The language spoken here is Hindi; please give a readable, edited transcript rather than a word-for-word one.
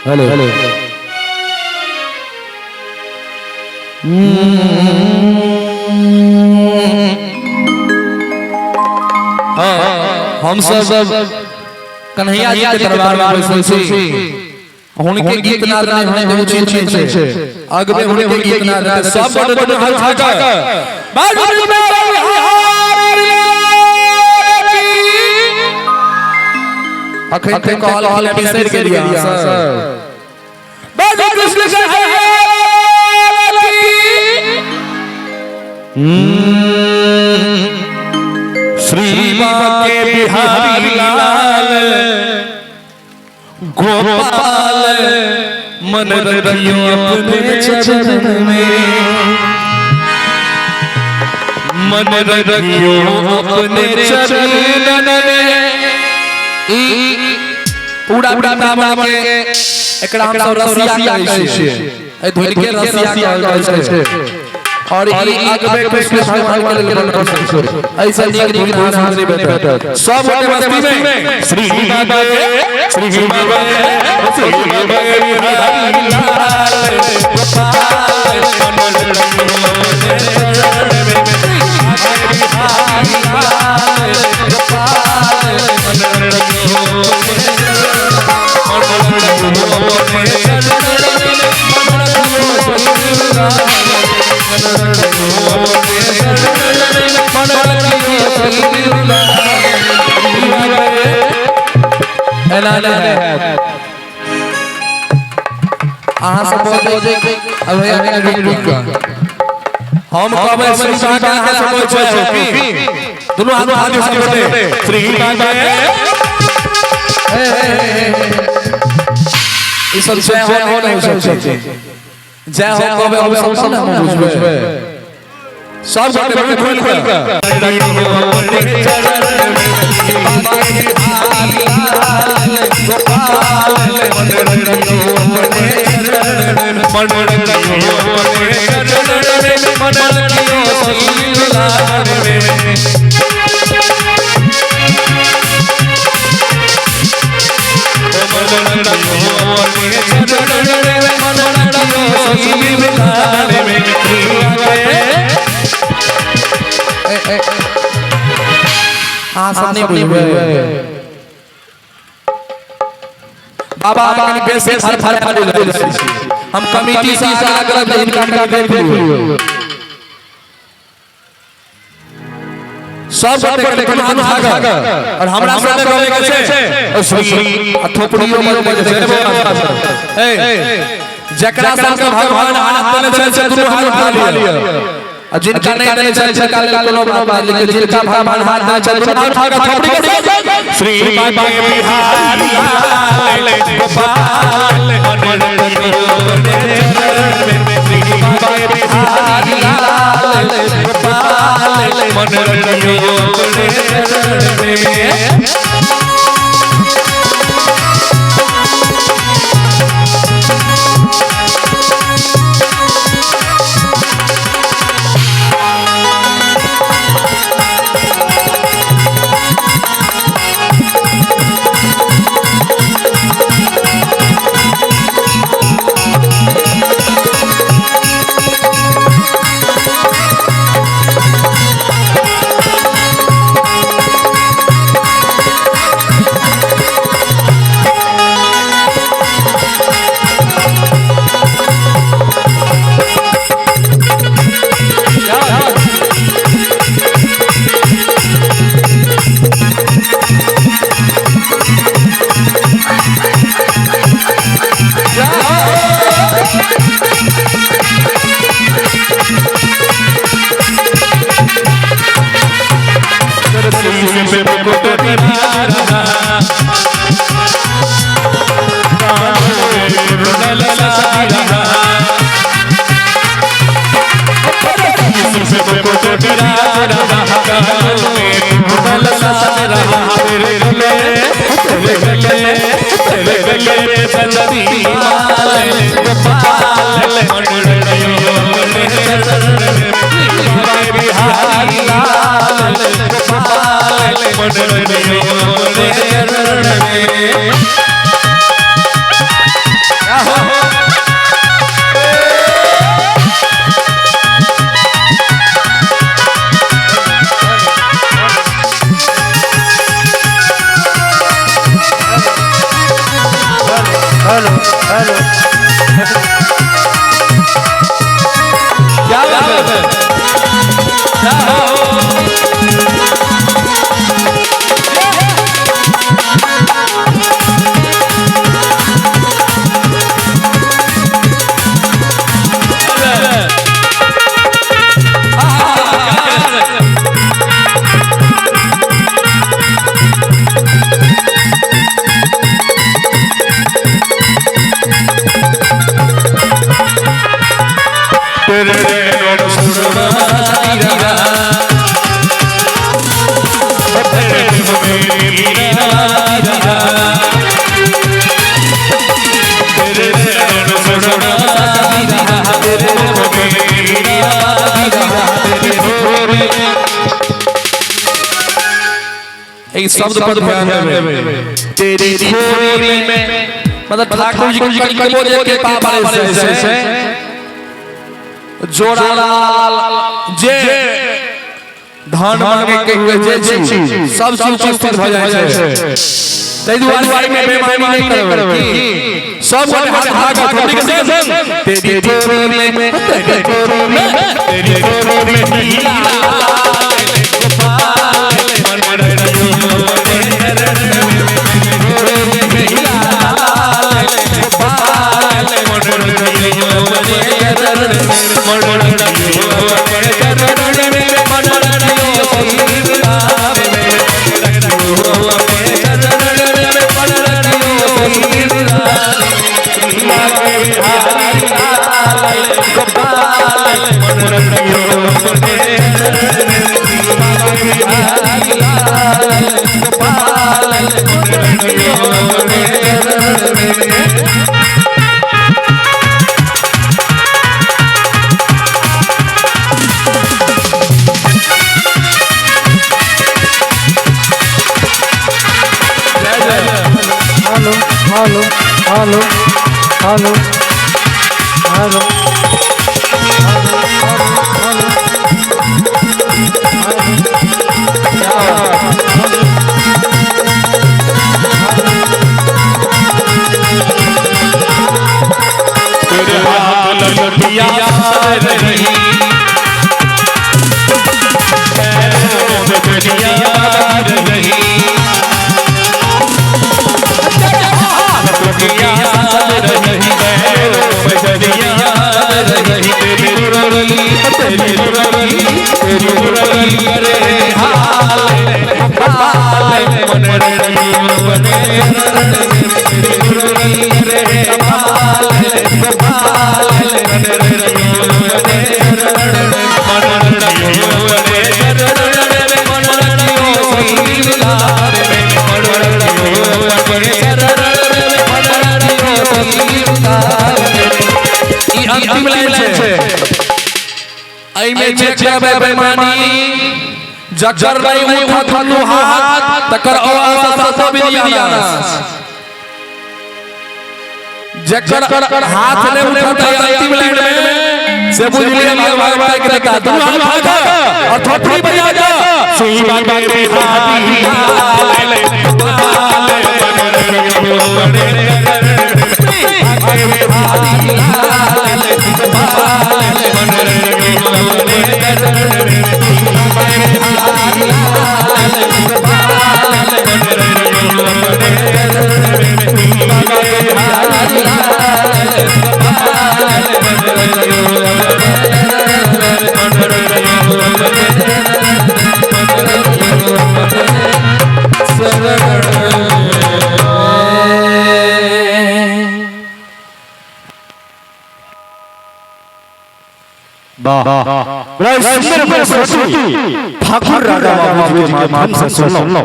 हेलो हम सब कन्हैया जी के दरबार में बैठल छी। उनके गीत नाद होने दो चीज छै अगबे उनके गीत नाद सब बड़ हाथ उठा के अखन ते कहल हल बिसर के लिया सर बाबा कृष्ण श्री के बिहारी लाल गोपाल मन रखियो अपने चरण में, मन रखियो अपने चरण में। पूरा वृंदावन के एकरा हम सब रसिया कहै छियै, ए धोर के रसिया कहै छै। और ई अगबे कृष्ण भगवान के लेल कर ऐसा नीक नीक नाम हमरे बेटा सब के मस्ती में श्री बाबा श्री बाबा श्री बाबा हरि लाल गोपाल मन हम कहबै श्री बाबा के सब छै दुनु हाथ से बोले श्री बाबा ई सब जय हो नहीं सकते जय हो कहबै हम सब हम बुझबै सब गोटे खोल के बाबा के बेस हर फर हम कमिटी से आग्रह इनका देख सब और हमरा साथ करे के छै श्री थोपड़ियो में जकरा साथ भगवान हाथ देने छै दुनु हाथ उठा लियो जिनका नहीं देने छै काले कोनो बात लेकिन जिनका भगवान हाथ देने छै दुनु हाथ उठा के थोपड़ी के श्री बाबा के बिहारी लाल गोपाल मन श्री बाबा के बिहारी लाल गोपाल मन हेलो हेलो क्या बात है शब्द पर ध्यान है तेरी छोरी में मतलब ठाकुर जी की बोले के पापा से जोड़ा जे धान मांगे के हुए जे चीज सब चीज उपस्थित हो जाए छै तै दुआरे में बेईमानी नहीं करबे सब हाथ हाथ थोड़ी के संग तेरी छोरी में तेरी छोरी में हेलो हेलो हेलो हेलो तेरे हाथ लड़कियां रही अंतिम लाइन छे आई में चेक करबे बेईमानी जकर नहीं उठा थनु हाथ तकर आवाज सब बिलियाना जकर हाथ नहीं उठा अंतिम लाइन में से बुझ लिया भगवान के का तू हाथ और थोड़ी बजा जा सुई बाबा के ठाकुर राजा बाबू जी के माध्यम से सुन लो।